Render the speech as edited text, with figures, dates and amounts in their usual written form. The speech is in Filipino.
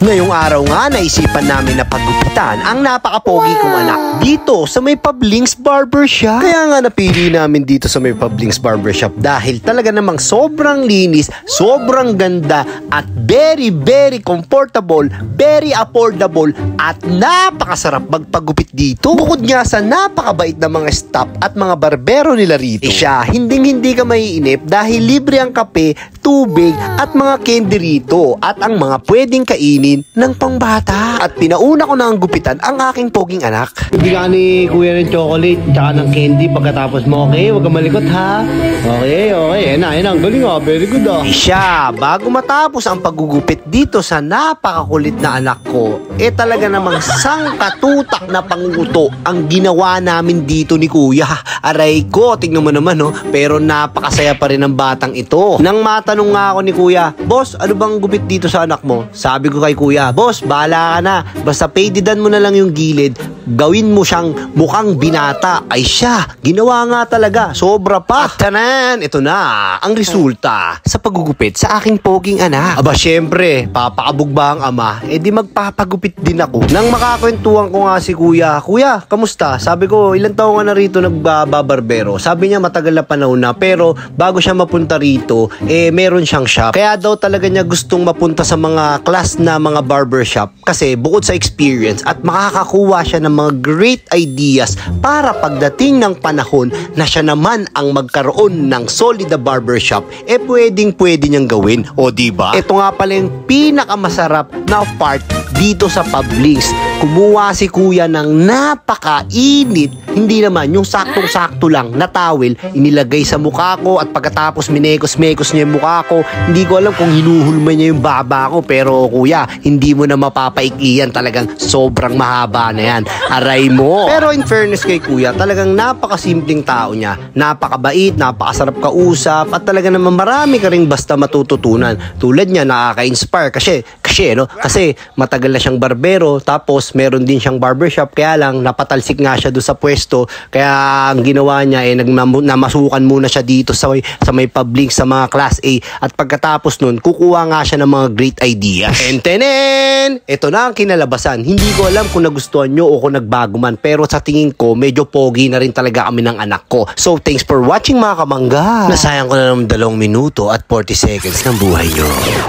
Ngayong araw nga, naisipan namin na paggupitan ang napaka-pogi kong anak dito sa may Pablings Barbershop. Kaya nga napili namin dito sa may Pablings Barbershop dahil talaga namang sobrang linis, sobrang ganda at very comfortable, very affordable at napakasarap magpagupit dito. Bukod nga sa napakabait na mga staff at mga barbero nila rito, siya hindi ka maiinip dahil libre ang kape, tubig at mga candy rito at ang mga pwedeng kainin ng pangbata. At pinauna ko na ang gupitan ang aking poging anak. Hindi ka ni kuya ng chocolate tsaka ng candy pagkatapos mo, okay? Huwag kang malikot ha. Okay. Yan na. Galing ha. Very good ha. Siya, bago matapos ang paggugupit dito sa napakakulit na anak ko, talaga namang sangkatutak na panguto ang ginawa namin dito ni kuya. Aray ko, tingnan mo naman no. Pero napakasaya pa rin ang batang ito. Nang matanong nga ako ni kuya, boss, ano bang gupit dito sa anak mo? Sabi ko kay kuya, boss, bahala ka na. Basta paydidan mo na lang yung gilid. Gawin mo siyang mukhang binata. Ay siya, ginawa nga talaga. Sobra pa. At tanan, ito na ang resulta sa paggugupit sa aking poging anak. Aba, syempre, papakabog ba ang ama? Di magpapagupit din ako. Nang makakwentuhan ko nga si kuya, kuya, kamusta? Sabi ko, ilang taon ka na rito nagbabarbero? Sabi niya, matagal na panahon na. Pero bago siya mapunta rito, meron siyang shop. Kaya daw talaga niya gustong mapunta sa mga class na mga barbershop kasi bukod sa experience at makakakuha siya ng mga great ideas para pagdating ng panahon na siya naman ang magkaroon ng solid na barbershop, pwede niyang gawin. O diba? Ito nga pala yung pinakamasarap na part dito sa Pablings. Kumuha si kuya ng napakainit, hindi naman yung saktong-sakto lang na towel, inilagay sa mukha ko at pagkatapos minekos-mekos niya yung mukha ko. Hindi ko alam kung hinuhulma niya yung baba ko, pero kuya, hindi mo na mapapaikiyan, talagang sobrang mahaba na yan. Aray mo. Pero in fairness kay kuya, talagang napakasimpleng tao niya. Napakabait, napakasarap kausap at talaga naman marami ka rin basta matututunan. Tulad niya, nakaka-inspire kasi matagal na siyang barbero, tapos meron din siyang barbershop, kaya lang napatalsik nga siya doon sa pwesto, kaya ang ginawa niya namasukan muna siya dito sa may Pablings sa mga class A at pagkatapos nun kukuha nga siya ng mga great ideas. And tenen, ito na ang kinalabasan. Hindi ko alam kung nagustuhan nyo o kung nagbago man, pero sa tingin ko medyo pogi na rin talaga kami ng anak ko. So thanks for watching mga kamangga. Nasayang ko na ng 2 minuto at 40 seconds ng buhay nyo.